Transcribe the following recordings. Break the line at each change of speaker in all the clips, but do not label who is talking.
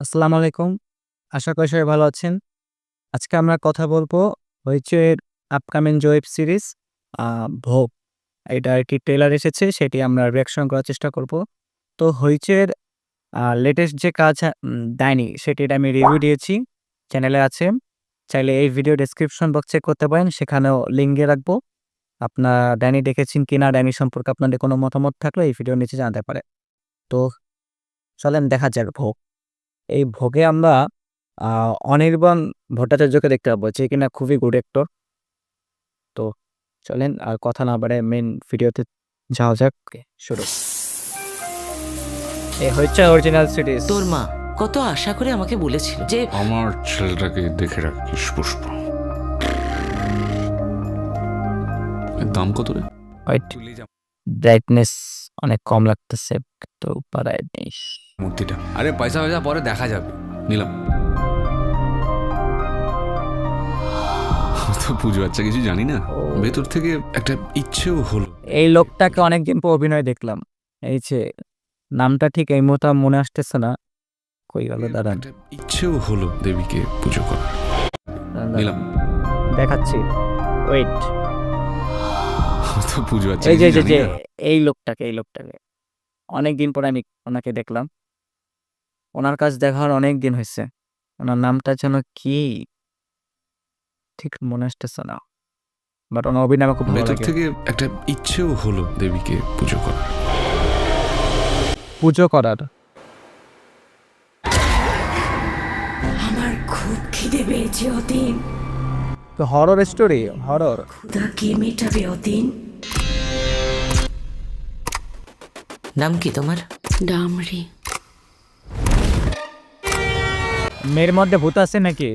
আসসালামু আলাইকুম। আশা করি সবাই ভালো আছেন। আজকে আমরা কথা বলবো হইচইয়ের আপকামিং যে ওয়েব সিরিজ 'ভোগ'। এটা আরকি ট্রেলার এসেছে, সেটি আমরা রিঅ্যাকশন করার চেষ্টা করব। তো হইচইয়ের লেটেস্ট যে কাজ 'ডাইনি' সেটির আমি রিভিউ দিয়েছি। চ্যানেলে আছে। চাইলে এই ভিডিও ডেসক্রিপশন বক্স চেক করতে পারেন। সেখানেও লিঙ্ক দিয়ে রাখবো। আপনারা 'ডাইনি' দেখেছেন কিনা, 'ডাইনি' সম্পর্কে আপনাদের কোনো মতামত থাকলে এই ভিডিওর নিচে জানাতে পারেন। তো চলেন দেখা যাক 'ভোগ'। এই 'ভোগে' আমরা আ অনির্বাণ ভট্টাচার্যকে দেখতে পাবো, যে কিনা খুবই গুড অ্যাক্টর। তো চলেন আর কথা না বাড়ায় মেইন ভিডিওতে যাওয়া যাক। শুরু। এই হচ্ছে অরিজিনাল সিরিজ।
তোর মা কত আশা করে আমাকে বলেছিল যে
আমার ছেলেটাকে দেখে রাখিস পুষ্প। এর দাম কত রে?
হোয়াইট ব্রাইটনেস অনেক কম লাগতেছে, তো পারায় নেই।
মূর্তিটা আরে পয়সা পরে দেখা যাবে। নিলাম। তো পুজো আচ্ছা কিছু জানি না, ভেতর থেকে একটা ইচ্ছেও হলো।
এই লোকটাকে অনেকদিন পর অভিনয় দেখলাম। এই যে নামটা ঠিক এই মুহূর্তে মনে আসতেছে না। কই গেল? দাঁড়ান,
একটা ইচ্ছেও হলো দেবীকে পুজো করা। নিলাম।
দেখাচ্ছি। ওয়েট,
তো পুজো আচ্ছা
এই যে
কিছু জানি না।
এই লোকটাকে অনেকদিন পরে আমি ওনাকে দেখলাম। ওনার কাজ দেখার অনেক দিন হয়েছে। ওনার নামটা যেন কি ঠিক মনে আসতেছে না, বাট ওনার অভিনয় আমার খুব ভালো
ভেতর
লাগে।
থেকে একটা ইচ্ছেও হলো দেবীকে পুজো করা।
পুজো করার
আমার খুব খিদে পেয়েছে অতীন।
তো হরর স্টোরি, হরর।
ক্ষুধা কে মেটাবে অতীন?
নাম কি তোমার?
ডামরি।
মেয়ের মধ্যে ভূত আছে নাকি?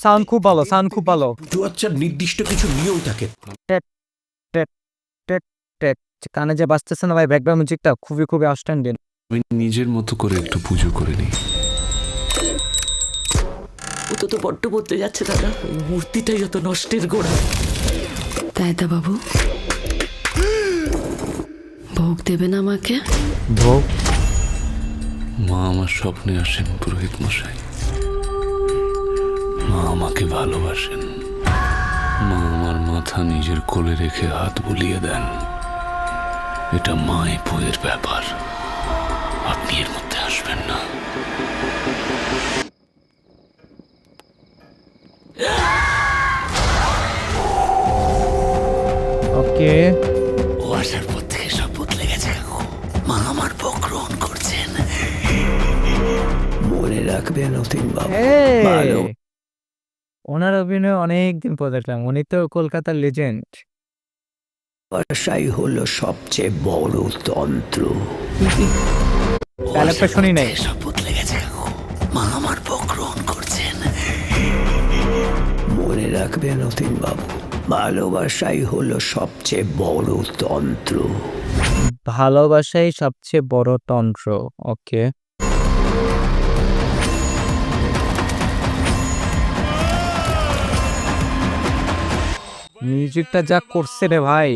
সাউন্ড খুব ভালো, সাউন্ড খুব ভালো।
পুজো নির্দিষ্ট কিছু নিয়ম থাকে।
টেট টেট টেট টেট কানে যে বাজতেছে না ভাই, ব্যাকগ্রাউন্ড মিউজিকটা খুবই খুবই আউটস্ট্যান্ডিং।
আমি নিজের মতো করে একটু পুজো করে নিই।
ও তো বড্ড বলতে যাচ্ছে দাদা, ওই মূর্তিটাই যত নষ্টের গোড়া।
তাই তা বাবু, ভোগ দেবেন আমাকে?
ভোগ?
মা আমার স্বপ্নে আসেন পুরোহিত মশাই। মা আমাকে ভালোবাসেন। মা আমার মাথা নিজের কোলে রেখে হাত বুলিয়ে দেন। এটা মায় বইয়ের ব্যাপার, আপনি এর মধ্যে আসবেন না।
ওকে,
ও আসার পর থেকে সব বদলে গেছে কাকু। মা আমার ভোগ গ্রহণ করছেন। মনে রাখবেন অতীন বাবু, ভালো
ওনার অভিনয় অনেক দিন পর দেখলাম। উনি তো কলকাতার লেজেন্ড।
ভাষাই হলো সবচেয়ে বড় তন্ত্র।
ডায়লগটা শুনি নাই।
সব বদলে গেছে কাকু। মা আমার ভোগ গ্রহণ করছেন। মনে রাখবেন অতীন বাবু, ভালোবাসাই হলো সবচেয়ে বড় তন্ত্র।
ভালোবাসাই সবচেয়ে বড় তন্ত্র। ওকে, মিউজিকটা যা করছে রে ভাই।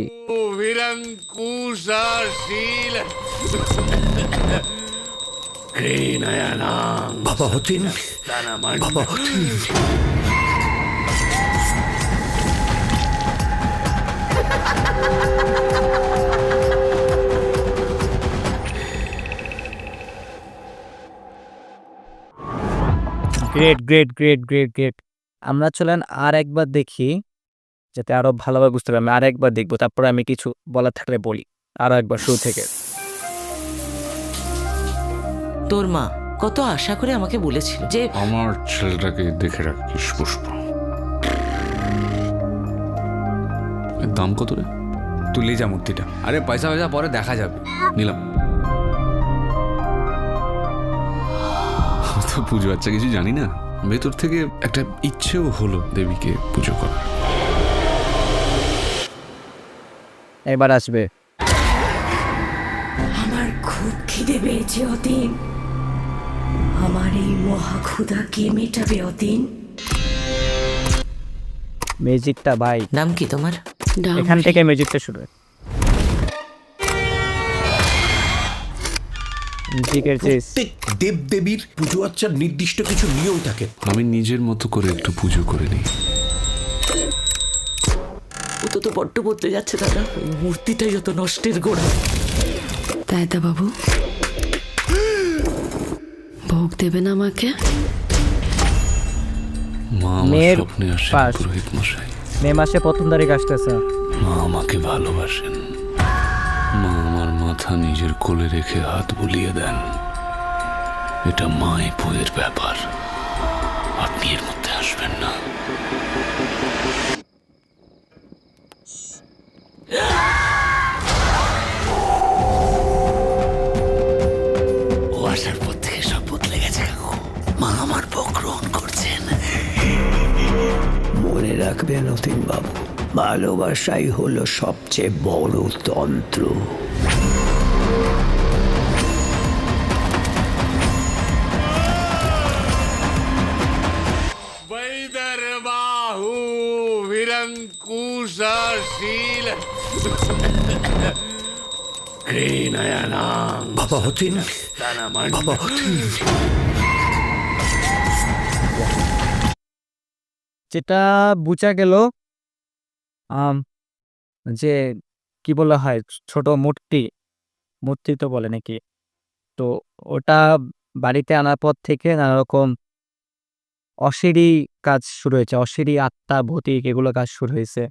বাবা অতীন, বাবা Atin.
Great great great great great. আমরা চলেন আর একবার দেখি, যাতে আরো ভালোভাবে বুঝতে পারি। আমি আর একবার দেখবো, তারপরে আমি কিছু বলার থাকলে বলি। আরো একবার শুরু থেকে।
তোর মা কত আশা করে আমাকে বলেছিল যে
আমার ছেলেটাকে দেখে রাখিস পুষ্প। এর দাম কত রে?
তুলে যা মূর্তিটা। আরে পয়সা পরে দেখা যাবে।
নিলাম। তো পুজো আচ্ছা কিছু জানি না, ভেতর থেকে একটা ইচ্ছেও হলো দেবীকে পুজো করা।
এবার আসবে।
আমার খুব খিদে পেয়েছে অতীন। আমার এই মহা ক্ষুধা কে মেটাবে অতীন?
মিউজিকটা ভাই,
নাম কি তোমার?
এখান থেকে মিউজিকটা শুরু হয়। জিকের যে
প্রত্যেক দেবদেবীর পুজো আচ্চার নির্দিষ্ট কিছু নিয়ম থাকে।
আমি নিজের মতো করে একটু পুজো করে নিই।
ও তো বড্ড বদলে যাচ্ছে দাদা, ওই মূর্তিটাই যত নষ্টের গোড়া।
তাই দা বাবু, ভোগ দেবেন আমাকে?
মা আমার
মেয়ের
স্বপ্নে আসেন
পাশ।
পুরোহিত মশাই।
মে মাসে 1ম তারিখ আসতেছে।
মা আমাকে ভালোবাসেন। মা আমার মাথা নিজের কোলে রেখে হাত বুলিয়ে দেন। এটা মায় বইয়ের ব্যাপার, আপনি এর মধ্যে আসবেন না।
ও আসার পর থেকে সব বদলে গেছে কাকু। মা আমার ভোগ গ্রহণ করছেন। মনে রাখবেন অতীন বাবু, ভালোবাসাই হলো সবচেয়ে বড় তন্ত্র।
वैदर्बाहु विरंकुशशील क्रीनयनां
বাবা অতীন, বাবা অতীন।
যেটা বুঝা গেল যে কি বলা হয়, ছোট মূর্তি, মূর্তি তো বলে নাকি? তো ওটা বাড়িতে আনার পর থেকে নানা রকম অশিরি কাজ শুরু হয়েছে, অশিরি আত্মা ভূতিক এগুলো কাজ শুরু হয়েছে।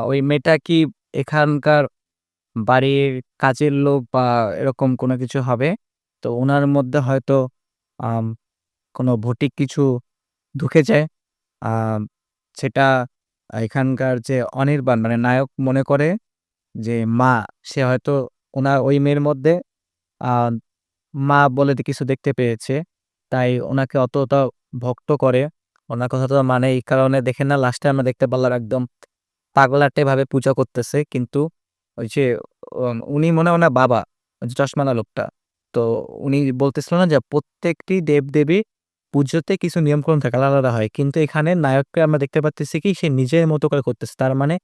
ওই মেয়েটা কি এখানকার বাড়ির কাজের লোক বা এরকম কোনো কিছু হবে। তো ওনার মধ্যে হয়তো আম, কোনো ভৌতিক কিছু ঢুকে যায়। আম, সেটা এখানকার যে অনির্বাণ মানে নায়ক মনে করে যে মা, সে হয়তো ওনার ওই মেয়ের মধ্যে আহ, মা বলে কিছু দেখতে পেয়েছে, তাই ওনাকে অতটা ভক্ত করে, ওনার কথা তো মানে এই কারণে দেখে না লাস্টে আমরা দেখতে পারলাম একদম পাগলাটে ভাবে পূজা করতেছে। কিন্তু ওই যে উনি মনে হয় ওনার বাবা, ওই যে চশমালা লোকটা, তো উনি বলতেছিল না যে প্রত্যেকটি দেবদেবী পুজোতে কিছু নিয়মকানুন থাকে, আলাদা আলাদা হয়, কিন্তু এখানে নায়ককে আমরা দেখতে পাচ্ছি কি সে নিজের মতো করে করতেছে। তার মানে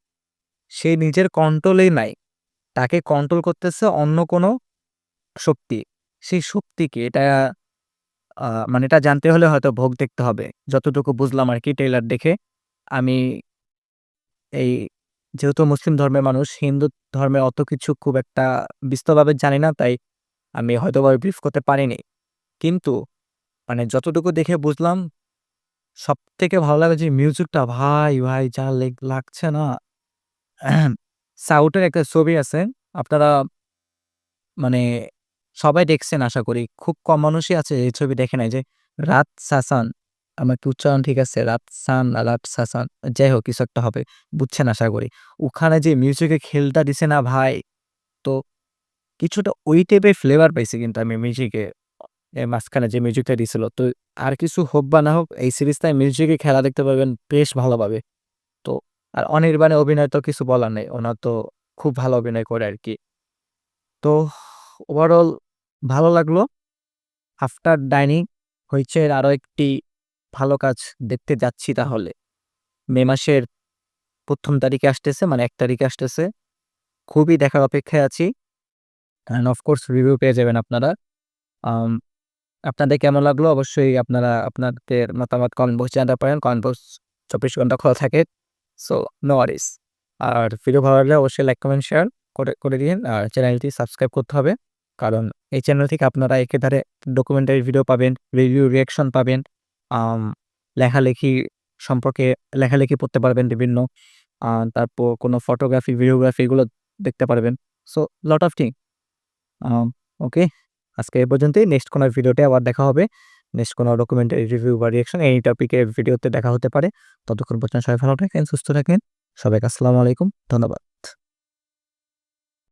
সে নিজের কন্ট্রোলেই নাই, তাকে কন্ট্রোল করতেছে অন্য কোনো শক্তি। সেই শক্তি কি এটা মানে এটা জানতে হলে হয়তো ভোগ দেখতে হবে, যতটুকু বুঝলাম আর কি ট্রেলার দেখে। আমি এই যেহেতু মুসলিম ধর্মের মানুষ, হিন্দু ধর্মের অত কিছু খুব একটা বিস্তরভাবে জানি না, তাই আমি হয়তো বা ব্রিফ করতে পারিনি। কিন্তু মানে যতটুকু দেখে বুঝলাম, সব থেকে ভালো লাগে যে মিউজিকটা, ভাই ভাই যা লাগছে না। সাউথের একটা ছবি আছে, আপনারা মানে সবাই দেখছেন আশা করি, খুব কম মানুষই আছে এই ছবি দেখে নাই, যে রাত সাসান, আমার কি উচ্চারণ ঠিক আছে? রাত সাসান, যাই হোক কিছু একটা হবে, বুঝছেন আশা করি। ওখানে যে মিউজিকের খেলটা দিছে না ভাই, তো কিছুটা ওই টাইপের ফ্লেভার পাইছি কিন্তু আমি মিউজিকে, এর মাঝখানে যে মিউজিকটা দিছিল। তো আর কিছু হোক বা না হোক, এই সিরিজটায় মিউজিকে খেলা দেখতে পারবেন বেশ ভালোভাবে। তো আর অনির্বাণের অভিনয় তো কিছু বলার নেই, ওনার তো খুব ভালো অভিনয় করে আর কি। তো ওভারঅল ভালো লাগলো। আফটার ডাইনিং হইচের আরো একটি ভালো কাজ দেখতে যাচ্ছি তাহলে। মে মাসের ১ম তারিখে আসতেছে, মানে ১ তারিখে আসতেছে। খুবই দেখার অপেক্ষায় আছি। অ্যান্ড অফকোর্স রিভিউ পেয়ে যাবেন আপনারা। আম আপনাদের কেমন লাগলো অবশ্যই আপনারা আপনাদের মতামত কমেন্ট বক্সে জানাতে পারেন। কমেন্ট বক্স ২৪ ঘন্টা খোলা থাকে। সো নো ওয়ারিস। আর ভিডিও ভালো লাগলে অবশ্যই লাইক, কমেন্ট, শেয়ার করে দিন। আর চ্যানেলটি সাবস্ক্রাইব করতে হবে। কারণ এই চ্যানেল থেকে আপনারা একেধারে ডকুমেন্টারি ভিডিও পাবেন, রিভিউ রিঅ্যাকশন পাবেন, আম লেখালেখি সম্পর্কে লেখালেখি পড়তে পারবেন বিভিন্ন। তারপর কোনো ফটোগ্রাফি, ভিডিওগ্রাফি এগুলো দেখতে পারবেন। So lot of thing. Okay, আজকে এই পর্যন্তই। নেক্সট কোনো ভিডিওতে আবার দেখা হবে। নেক্সট কোনো ডকুমেন্টারি রিভিউ বা রিঅ্যাকশন এই টপিকের ভিডিওতে দেখা হতে পারে। ততক্ষণ পর্যন্ত সবাই ভালো থাকেন, সুস্থ থাকেন। সবাইকে আসসালামু আলাইকুম। ধন্যবাদ।